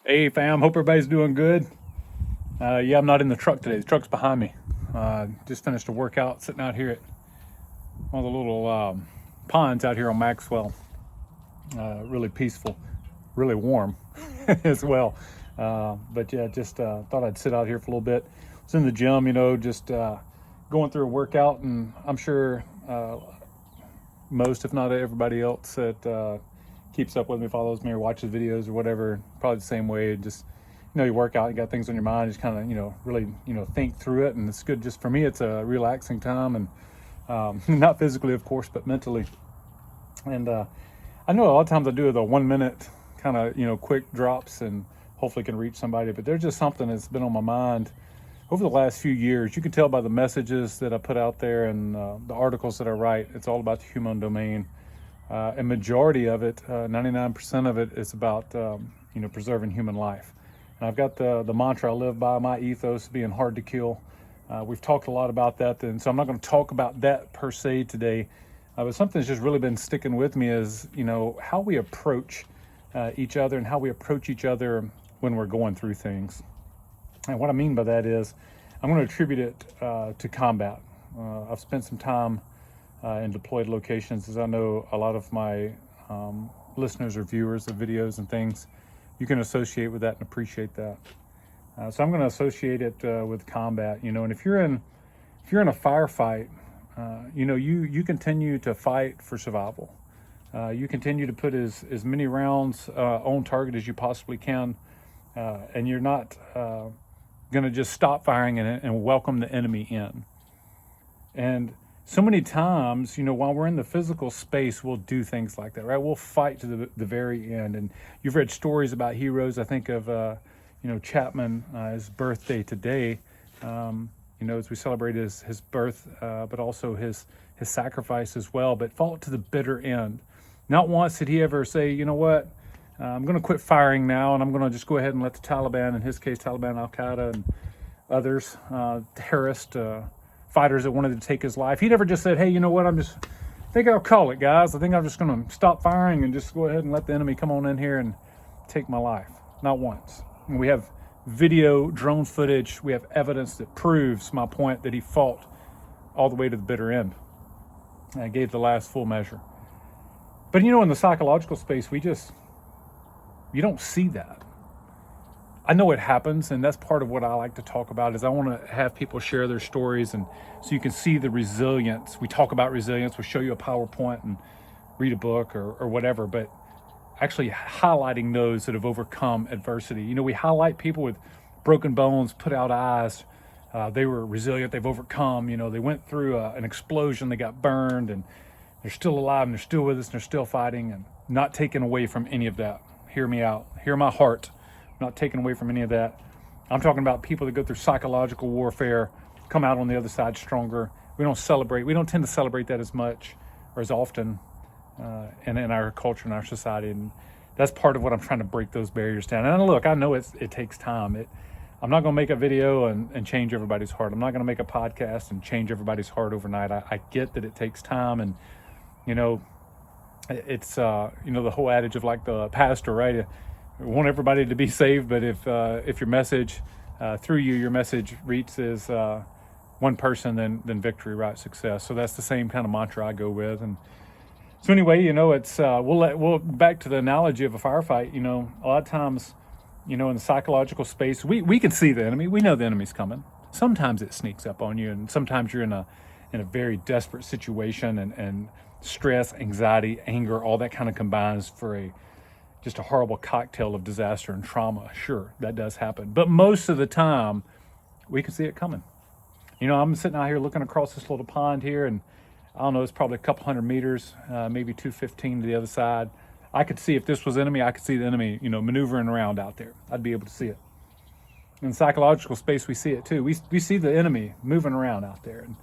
Hey fam, hope everybody's doing good. Yeah, I'm not in the truck today. The truck's behind me. Just finished a workout sitting out here at one of the little ponds out here on Maxwell. Really peaceful, really warm as well. But yeah, just thought I'd sit out here for a little bit. I was in the gym, just going through a workout, and I'm sure most, if not everybody else that keeps up with me, follows me, or watches videos or whatever, probably the same way. Just you work out, you got things on your mind, just kind of really think through it, and it's good. Just for me, it's a relaxing time, and not physically, of course, but mentally. And I know a lot of times I do the 1 minute kind of quick drops, and hopefully can reach somebody. But there's just something that's been on my mind over the last few years. You can tell by the messages that I put out there and the articles that I write. It's all about the human domain. And majority of it, 99% of it, is about preserving human life. And I've got the mantra I live by, my ethos being hard to kill. We've talked a lot about that, and so I'm not going to talk about that per se today. But something that's just really been sticking with me is how we approach each other and how we approach each other when we're going through things. And what I mean by that is I'm going to attribute it to combat. I've spent some time in deployed locations, as I know a lot of my listeners or viewers of videos and things, you can associate with that and appreciate that. So I'm going to associate it with combat. And if you're in a firefight, you continue to fight for survival. You continue to put as many rounds on target as you possibly can, and you're not going to just stop firing and welcome the enemy in. And so many times, while we're in the physical space, we'll do things like that, right? We'll fight to the very end. And you've read stories about heroes. I think of, Chapman, his birthday today, as we celebrate his birth, but also his sacrifice as well, but fought to the bitter end. Not once did he ever say, you know what, I'm going to quit firing now, and I'm going to just go ahead and let the Taliban, in his case, Taliban, Al-Qaeda, and others, terrorist fighters that wanted to take his life. He never just said, hey, you know what, I think I'll call it, guys. I think I'm just going to stop firing and just go ahead and let the enemy come on in here and take my life. Not once. And we have video, drone footage. We have evidence that proves my point that he fought all the way to the bitter end and gave the last full measure. But in the psychological space, you don't see that. I know it happens, and that's part of what I like to talk about. Is I want to have people share their stories, and so you can see the resilience. We talk about resilience. We'll show you a PowerPoint and read a book or whatever, but actually highlighting those that have overcome adversity. We highlight people with broken bones, put out eyes. They were resilient. They've overcome. They went through an explosion. They got burned, and they're still alive, and they're still with us, and they're still fighting, and not taken away from any of that. Hear me out. Hear my heart. Not taken away from any of that. I'm talking about people that go through psychological warfare, come out on the other side stronger. We don't tend to celebrate that as much or as often in our culture and our society. And that's part of what I'm trying to break those barriers down. And look, I know it takes time. I'm not going to make a video and change everybody's heart. I'm not going to make a podcast and change everybody's heart overnight. I get that it takes time, and it's the whole adage of like the pastor, right? We want everybody to be saved, but if your message through your message reaches one person, then victory, right? Success. So that's the same kind of mantra I go with. And so anyway, it's we'll back to the analogy of a firefight. A lot of times, in the psychological space, we can see the enemy. We know the enemy's coming. Sometimes it sneaks up on you, and sometimes you're in a very desperate situation, and stress, anxiety, anger, all that kind of combines for just a horrible cocktail of disaster and trauma. Sure, that does happen. But most of the time, we can see it coming. I'm sitting out here looking across this little pond here, and I don't know, it's probably a couple hundred meters, maybe 215 to the other side. I could see, if this was enemy, I could see the enemy, maneuvering around out there. I'd be able to see it. In psychological space, we see it too. We see the enemy moving around out there, and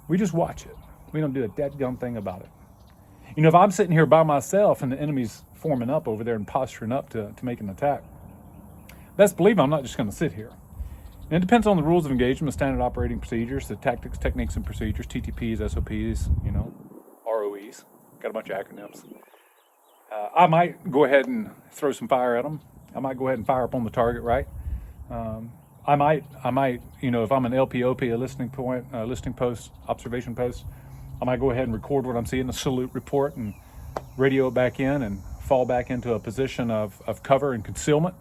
we just watch it. We don't do a dadgum thing about it. If I'm sitting here by myself and the enemy's forming up over there and posturing up to make an attack, best believe I'm not just going to sit here. And it depends on the rules of engagement, standard operating procedures, the tactics, techniques, and procedures, TTPs, SOPs, ROEs. Got a bunch of acronyms. I might go ahead and throw some fire at them I might go ahead and fire up on the target, right? I might, if I'm an LPOP, a listening post, observation post, I might go ahead and record what I'm seeing, a salute report, and radio it back in and fall back into a position of cover and concealment.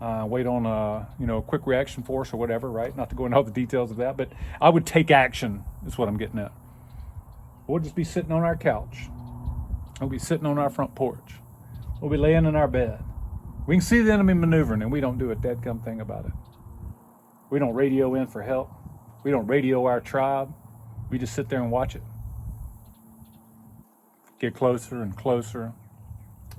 Wait on a quick reaction force or whatever, right? Not to go into all the details of that, but I would take action is what I'm getting at. We'll just be sitting on our couch. We'll be sitting on our front porch. We'll be laying in our bed. We can see the enemy maneuvering, and we don't do a dadgum thing about it. We don't radio in for help. We don't radio our tribe. We just sit there and watch it. Get closer and closer.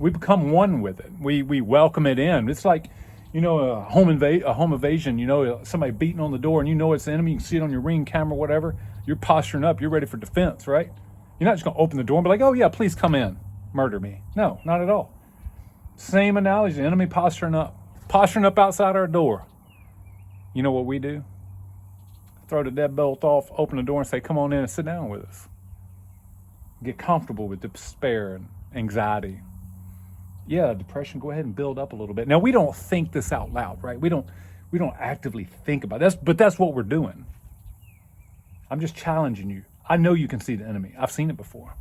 We become one with it. We welcome it in. It's like, a home invasion, somebody beating on the door and it's the enemy. You can see it on your Ring camera, whatever. You're posturing up. You're ready for defense, right? You're not just going to open the door and be like, oh, yeah, please come in. Murder me. No, not at all. Same analogy. The enemy posturing up outside our door. You know what we do? Throw the deadbolt off, open the door and say, come on in and sit down with us. Get comfortable with despair and anxiety. Yeah, depression, go ahead and build up a little bit. Now, we don't think this out loud, right? We don't actively think about this, but that's what we're doing. I'm just challenging you. I know you can see the enemy. I've seen it before.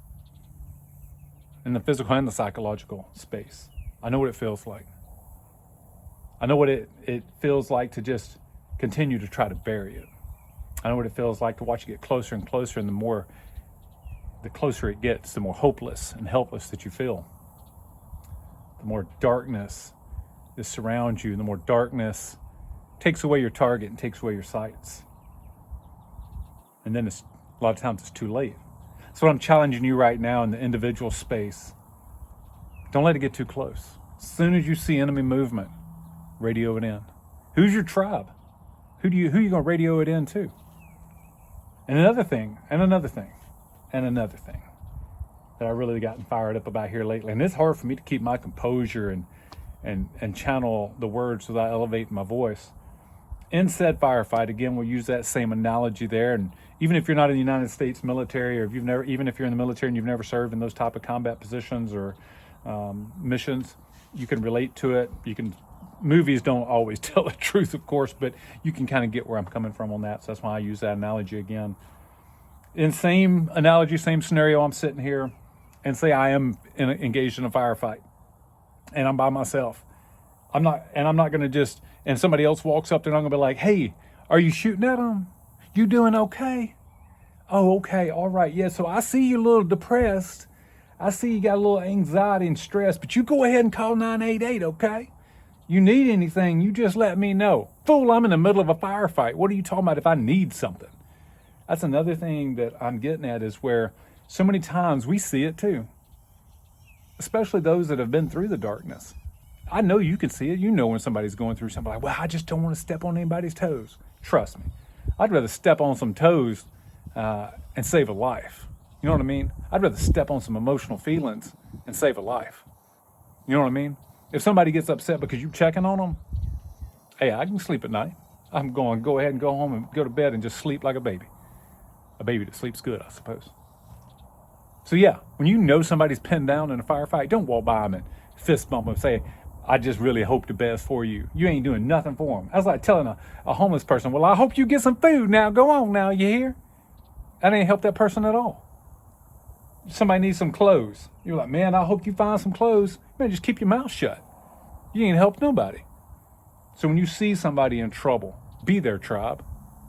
In the physical and the psychological space. I know what it feels like. I know what it feels like to just continue to try to bury it. I know what it feels like to watch it get closer and closer, and the closer it gets, the more hopeless and helpless that you feel. The more darkness that surrounds you, the more darkness takes away your target and takes away your sights. And then a lot of times it's too late. So I'm challenging you right now in the individual space. Don't let it get too close. As soon as you see enemy movement, radio it in. Who's your tribe? Who you going to radio it in to? And another thing that I really gotten fired up about here lately, and it's hard for me to keep my composure and channel the words without elevating my voice. In said firefight, again, we'll use that same analogy there. And even if you're not in the United States military, or even if you're in the military and you've never served in those type of combat positions or missions, you can relate to it. Movies don't always tell the truth, of course, but you can kind of get where I'm coming from on that. So that's why I use that analogy again. In same analogy, same scenario, I'm sitting here and say I am engaged in a firefight and I'm by myself. I'm not going to just, and somebody else walks up there and I'm going to be like, hey, are you shooting at them? You doing okay? Oh, okay. All right. Yeah. So I see you a little depressed. I see you got a little anxiety and stress, but you go ahead and call 988. Okay. You need anything, you just let me know. Fool, I'm in the middle of a firefight. What are you talking about if I need something? That's another thing that I'm getting at, is where so many times we see it too. Especially those that have been through the darkness. I know you can see it. You know when somebody's going through something like, well, I just don't want to step on anybody's toes. Trust me. I'd rather step on some toes and save a life. You know what I mean? I'd rather step on some emotional feelings and save a life. You know what I mean? If somebody gets upset because you're checking on them, hey, I can sleep at night. I'm going to go ahead and go home and go to bed and just sleep like a baby. A baby that sleeps good, I suppose. So yeah, when you know somebody's pinned down in a firefight, don't walk by them and fist bump them and say, I just really hope the best for you. You ain't doing nothing for them. That's like telling a homeless person, well, I hope you get some food now. Go on now, you hear? That ain't help that person at all. Somebody needs some clothes. You're like, man, I hope you find some clothes. Man, just keep your mouth shut. You ain't helped nobody. So when you see somebody in trouble, be their tribe.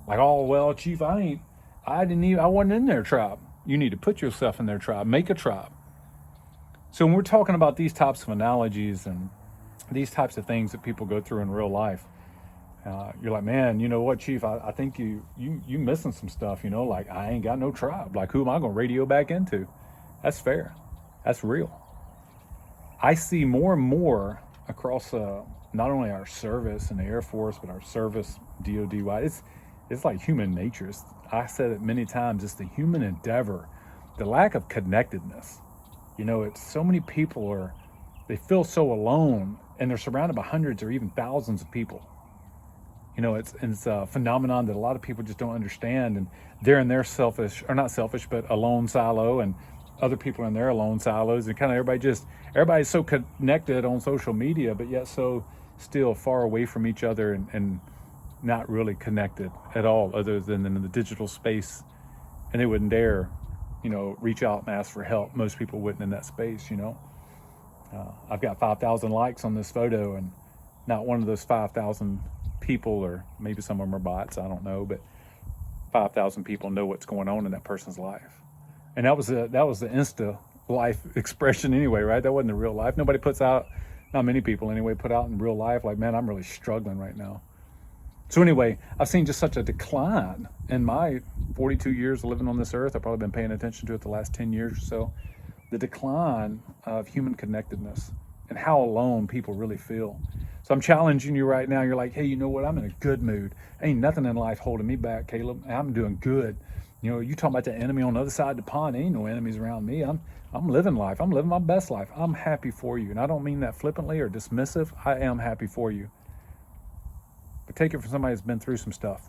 Like, oh, well, Chief, I wasn't in their tribe. You need to put yourself in their tribe. Make a tribe. So when we're talking about these types of analogies and these types of things that people go through in real life, you're like, man, you know what, Chief, I think you missing some stuff, like I ain't got no tribe. Like, who am I going to radio back into? That's fair. That's real. I see more and more across not only our service in the Air Force, but our service DOD wide. It's like human nature. I said it many times. It's the human endeavor, the lack of connectedness. It's so many people they feel so alone, and they're surrounded by hundreds or even thousands of people. It's a phenomenon that a lot of people just don't understand, and they're in their but alone silo, and other people are in their alone silos, and kind of everybody's so connected on social media, but yet so still far away from each other and not really connected at all, other than in the digital space. And they wouldn't dare, reach out and ask for help. Most people wouldn't in that space, I've got 5,000 likes on this photo, and not one of those 5,000 people, or maybe some of them are bots, I don't know, but 5,000 people know what's going on in that person's life. And that was the Insta life expression anyway, right? That wasn't the real life. Nobody puts out, not many people anyway, put out in real life like, man, I'm really struggling right now. So anyway, I've seen just such a decline in my 42 years of living on this earth. I've probably been paying attention to it the last 10 years or so. The decline of human connectedness and how alone people really feel. So I'm challenging you right now. You're like, hey, you know what? I'm in a good mood. Ain't nothing in life holding me back, Caleb. I'm doing good. You talking about the enemy on the other side of the pond. Ain't no enemies around me. I'm living life. I'm living my best life. I'm happy for you. And I don't mean that flippantly or dismissive. I am happy for you. But take it from somebody that's been through some stuff.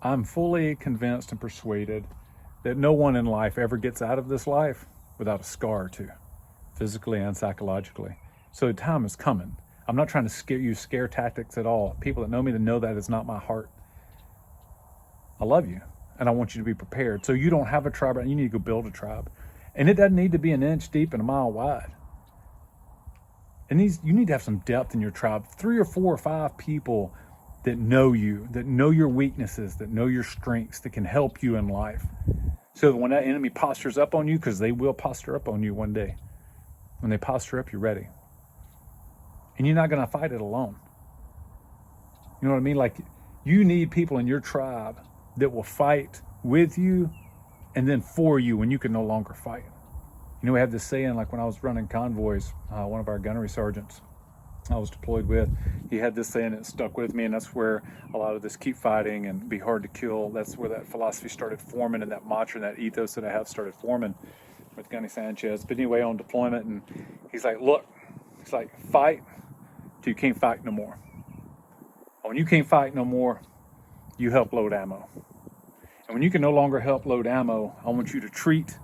I'm fully convinced and persuaded that no one in life ever gets out of this life without a scar or two, physically and psychologically. So the time is coming. I'm not trying to use scare tactics at all. People that know me, that know that is not my heart. I love you, and I want you to be prepared. So you don't have a tribe, you need to go build a tribe. And it doesn't need to be an inch deep and a mile wide. And you need to have some depth in your tribe. 3 or 4 or 5 people that know you, that know your weaknesses, that know your strengths, that can help you in life. So that when that enemy postures up on you, because they will posture up on you one day, when they posture up, you're ready. And you're not going to fight it alone. You know what I mean? Like, you need people in your tribe that will fight with you and then for you when you can no longer fight. We have this saying, like when I was running convoys, one of our gunnery sergeants I was deployed with, he had this saying that stuck with me, and that's where a lot of this keep fighting and be hard to kill, that's where that philosophy started forming, and that mantra and that ethos that I have started forming with Gunny Sanchez. But anyway, on deployment, and he's like, look, it's like, fight till you can't fight no more. And when you can't fight no more, you help load ammo. And when you can no longer help load ammo, I want you to treat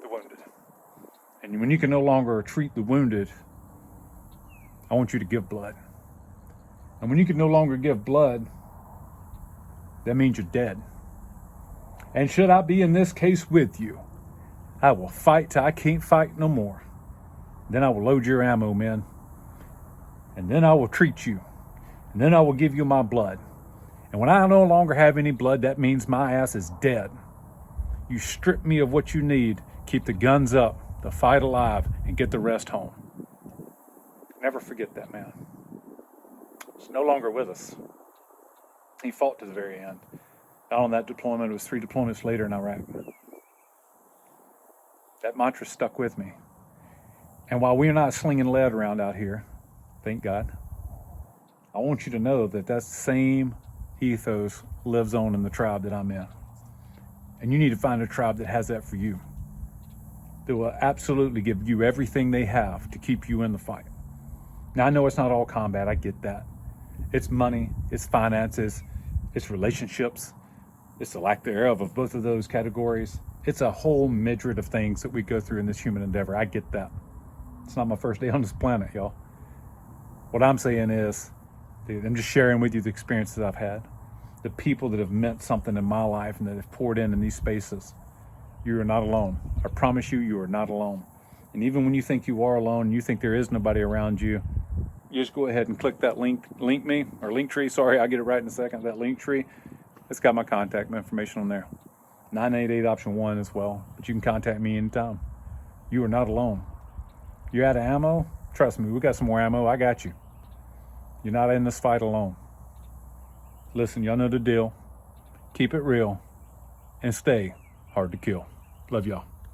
the wounded. And when you can no longer treat the wounded, I want you to give blood. And when you can no longer give blood, that means you're dead. And should I be in this case with you, I will fight till I can't fight no more. Then I will load your ammo, men. And then I will treat you. And then I will give you my blood. And when I no longer have any blood, that means my ass is dead. You strip me of what you need, keep the guns up, the fight alive, and get the rest home. Never forget that man. He's no longer with us. He fought to the very end. Not on that deployment, it was 3 deployments later in Iraq. That mantra stuck with me. And while we're not slinging lead around out here, thank God, I want you to know that that same ethos lives on in the tribe that I'm in. And you need to find a tribe that has that for you. That will absolutely give you everything they have to keep you in the fight. Now, I know it's not all combat, I get that. It's money, it's finances, it's relationships, it's the lack thereof of both of those categories. It's a whole myriad of things that we go through in this human endeavor. I get that. It's not my first day on this planet, y'all. What I'm saying is, dude, I'm just sharing with you the experiences I've had, the people that have meant something in my life and that have poured in these spaces. You are not alone. I promise you, you are not alone. And even when you think you are alone, you think there is nobody around you, you just go ahead and click that link me, or link tree, sorry, I'll get it right in a second, that link tree. It's got my contact information on there. 988 option 1 as well, but you can contact me anytime. You are not alone. You're out of ammo? Trust me, we got some more ammo, I got you. You're not in this fight alone. Listen, y'all know the deal. Keep it real and stay hard to kill. Love y'all.